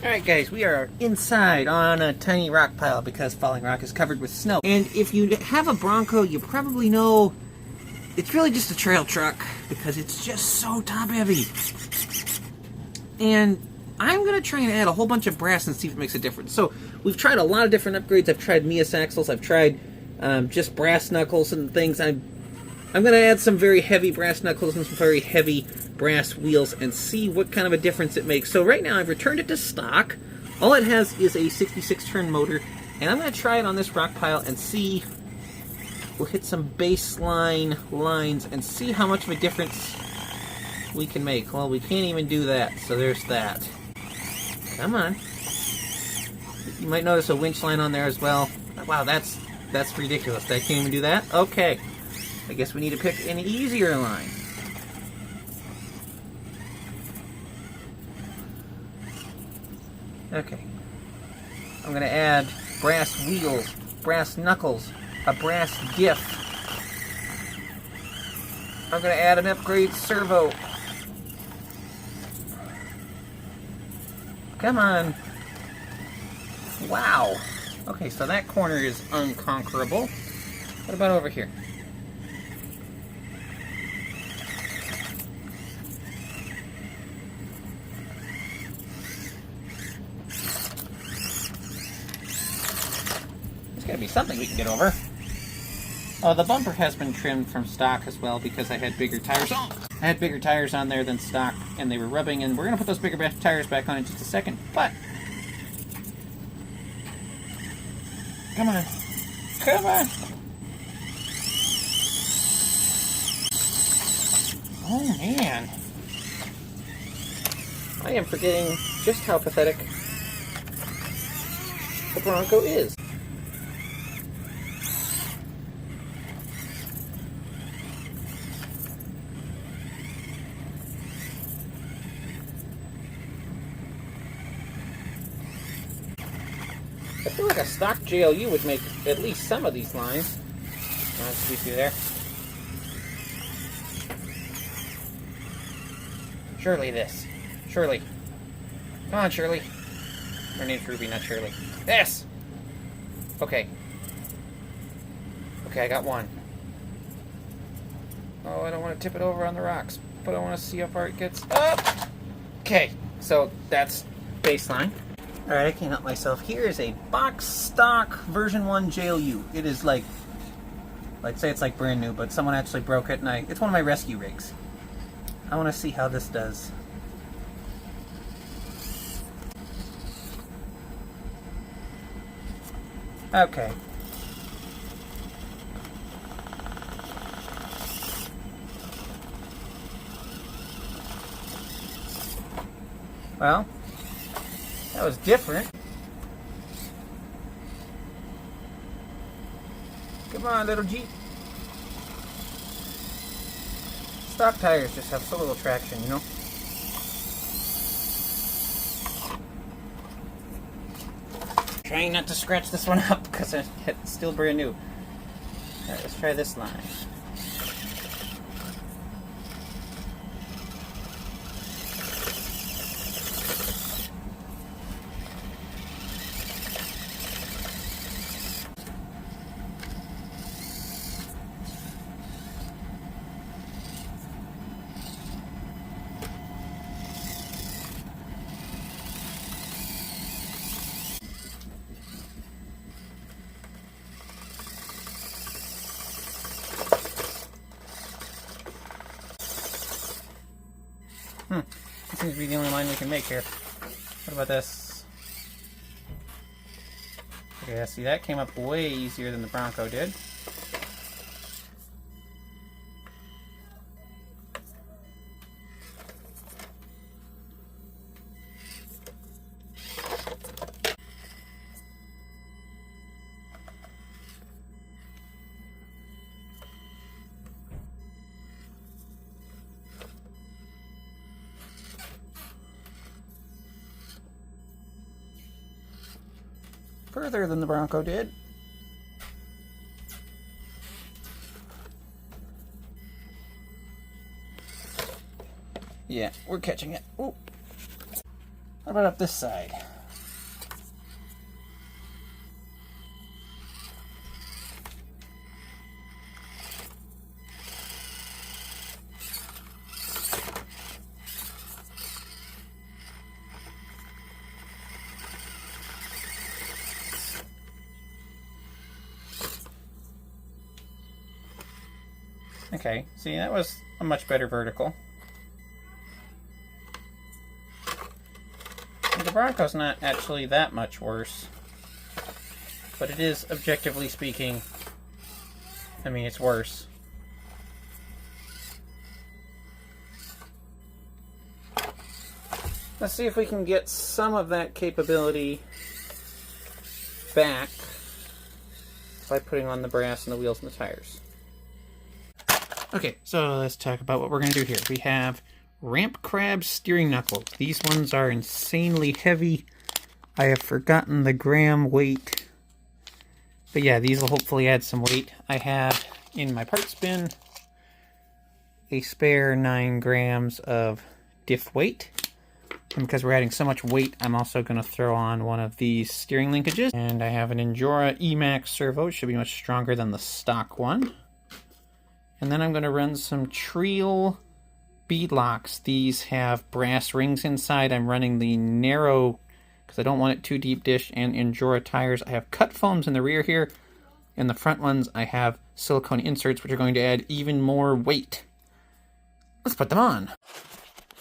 Alright guys, we are inside on a tiny rock pile because falling rock is covered with snow. And if you have a Bronco, you probably know it's really just a trail truck because it's just so top heavy. And I'm going to try and add a whole bunch of brass and see if it makes a difference. So we've tried a lot of different upgrades. I've tried Mias axles, I've tried just brass knuckles and things. I'm going to add some very heavy brass knuckles and some very heavy brass wheels and see what kind of a difference it makes. So right now I've returned it to stock. All it has is a 66 turn motor, and I'm going to try it on this rock pile and see. We'll hit some baseline lines and see how much of a difference we can make. Well, we can't even do that, so there's that. Come on. You might notice a winch line on there as well. Wow, that's ridiculous. I can't even do that? Okay. I guess we need to pick an easier line. Okay. I'm going to add brass wheels, brass knuckles, a brass diff. I'm going to add an upgrade servo. Come on. Wow. Okay, so that corner is unconquerable. What about over here? There's got to be something we can get over. Oh, the bumper has been trimmed from stock as well because I had bigger tires. Oh! I had bigger tires on there than stock, and they were rubbing, and we're going to put those bigger tires back on in just a second, but... Come on. Come on! Oh, man. I am forgetting just how pathetic the Bronco is. I feel like a stock JLU would make at least some of these lines. Let's see through there. Surely this. Shirley. Come on, Shirley. Her name's Ruby, not Shirley. Yes! Okay. Okay, I got one. Oh, I don't want to tip it over on the rocks, but I want to see how far it gets up. Okay, so that's baseline. Alright, I can't help myself. Here is a box stock version 1 JLU. It is like, I'd say it's like brand new, but someone actually broke it, and it's one of my rescue rigs. I want to see how this does. Okay. Well, that was different. Come on, little Jeep. Stock tires just have so little traction, you know? Trying not to scratch this one up because it's still brand new. Alright, let's try this line. This seems to be the only line we can make here. What about this? Okay, see, that came up way easier than the Bronco did. Further than the Bronco did. Yeah, we're catching it. Ooh. What about up this side? Okay, see, that was a much better vertical. The Bronco's not actually that much worse, but it is, objectively speaking, I mean, it's worse. Let's see if we can get some of that capability back by putting on the brass and the wheels and the tires. Okay, so let's talk about what we're going to do here. We have Ramp Crab steering knuckles. These ones are insanely heavy. I have forgotten the gram weight. But yeah, these will hopefully add some weight. I have in my parts bin a spare 9 grams of diff weight. And because we're adding so much weight, I'm also going to throw on one of these steering linkages. And I have an Endura Emax servo. It should be much stronger than the stock one. And then I'm going to run some Treel bead locks. These have brass rings inside. I'm running the narrow, because I don't want it too deep dish, and Endura tires. I have cut foams in the rear here. In the front ones, I have silicone inserts, which are going to add even more weight. Let's put them on.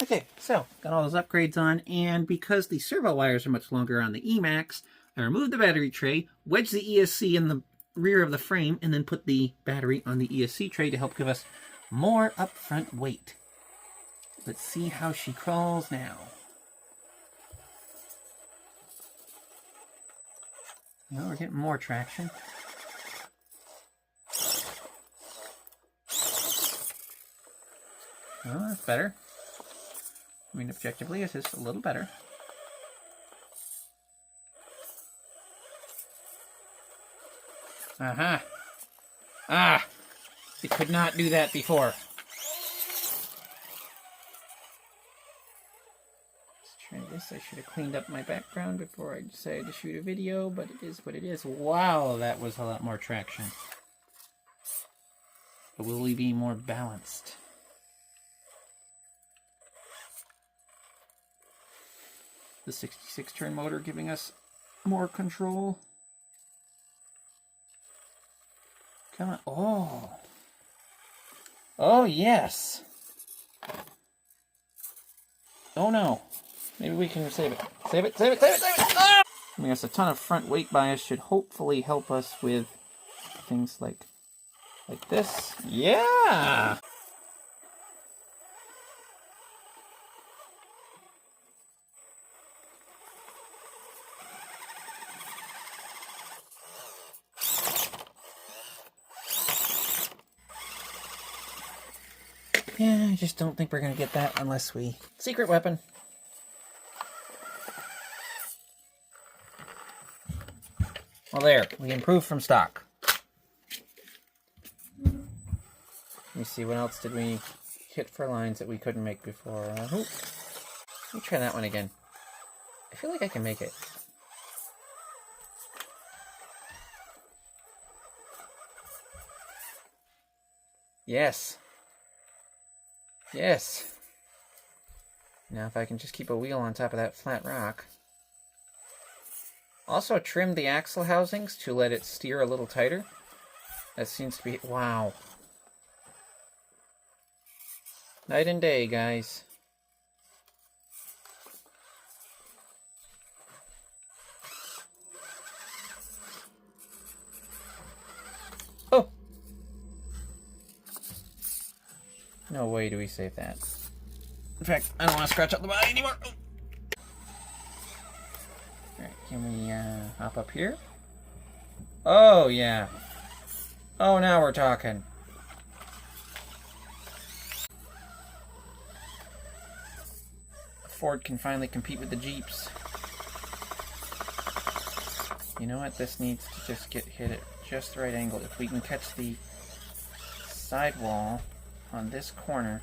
Okay, so got all those upgrades on, and because the servo wires are much longer on the Emax, I removed the battery tray, wedged the ESC in the rear of the frame, and then put the battery on the ESC tray to help give us more upfront weight. Let's see how she crawls now. No, we're getting more traction. Oh, that's better. I mean, objectively, it's just a little better. Aha! Ah! We could not do that before. Let's try this. I should have cleaned up my background before I decided to shoot a video, but it is what it is. Wow, that was a lot more traction. But will we be more balanced? The 66 turn motor giving us more control. Come on. Oh. Oh, yes. Oh, no. Maybe we can save it. Save it, save it, save it, save it! Ah! I mean, a ton of front weight bias should hopefully help us with things like this. Yeah! Yeah, I just don't think we're going to get that unless we... Secret weapon. Well, there. We improved from stock. Let me see, what else did we hit for lines that we couldn't make before? Let me try that one again. I feel like I can make it. Yes. Yes. Now if I can just keep a wheel on top of that flat rock. Also trim the axle housings to let it steer a little tighter. That seems to be... Wow. Night and day, guys. Oh! No way do we save that. In fact, I don't want to scratch up the body anymore. Oh. Alright, can we hop up here? Oh, yeah. Oh, now we're talking. Ford can finally compete with the Jeeps. You know what? This needs to just get hit at just the right angle. If we can catch the sidewall on this corner,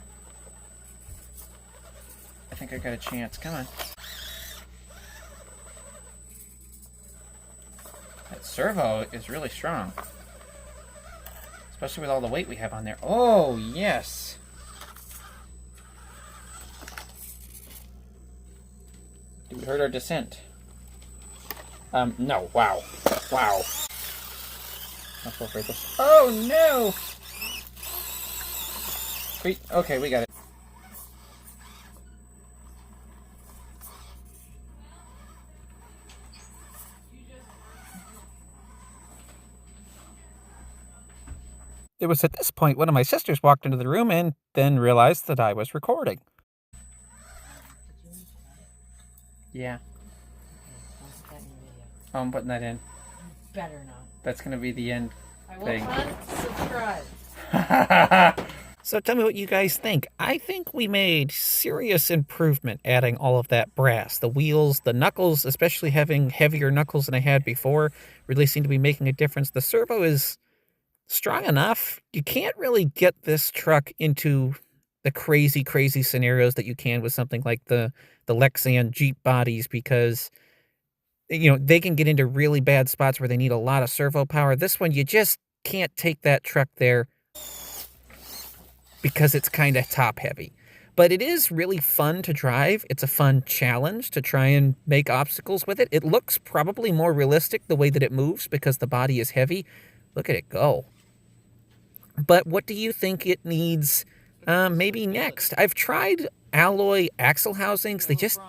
I think I got a chance. Come on. servo is really strong. Especially with all the weight we have on there. Oh, yes. Did we hurt our descent? No. Wow. Wow. Let's go for this. Oh, no! Okay, we got it. It was at this point one of my sisters walked into the room and then realized that I was recording. Yeah. Oh, I'm putting that in. Better not. That's going to be the end thing. I will unsubscribe. So tell me what you guys think. I think we made serious improvement adding all of that brass. The wheels, the knuckles, especially having heavier knuckles than I had before, really seem to be making a difference. The servo is strong enough. You can't really get this truck into the crazy, crazy scenarios that you can with something like the Lexan Jeep bodies because, you know, they can get into really bad spots where they need a lot of servo power. This one, you just can't take that truck there because it's kind of top heavy. But it is really fun to drive. It's a fun challenge to try and make obstacles with it. It looks probably more realistic the way that it moves because the body is heavy. Look at it go. But what do you think it needs maybe next? I've tried alloy axle housings. They just,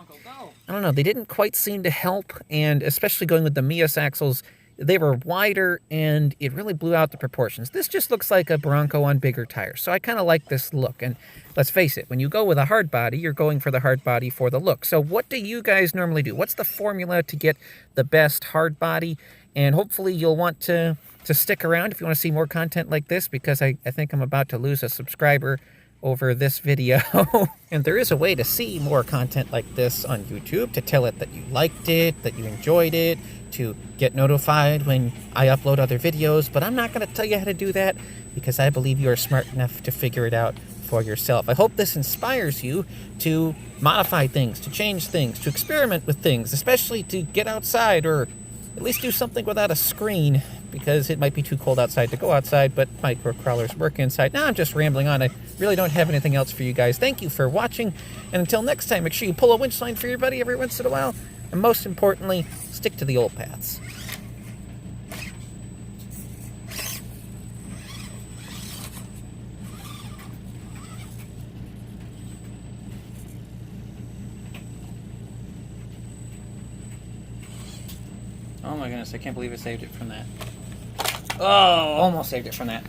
I don't know, they didn't quite seem to help. And especially going with the Mias axles, they were wider and it really blew out the proportions. This just looks like a Bronco on bigger tires. So I kind of like this look. And let's face it, when you go with a hard body, you're going for the hard body for the look. So what do you guys normally do? What's the formula to get the best hard body? And hopefully you'll want to stick around if you want to see more content like this, because I think I'm about to lose a subscriber over this video. And there is a way to see more content like this on YouTube, to tell it that you liked it, that you enjoyed it, to get notified when I upload other videos. But I'm not going to tell you how to do that because I believe you are smart enough to figure it out for yourself. I hope this inspires you to modify things, to change things, to experiment with things, especially to get outside or at least do something without a screen, because it might be too cold outside to go outside, but micro crawlers work inside. Now I'm just rambling on. I really don't have anything else for you guys. Thank you for watching, and until next time, make sure you pull a winch line for your buddy every once in a while, and most importantly, stick to the old paths. Oh my goodness, I can't believe I saved it from that. Oh, almost saved it from that.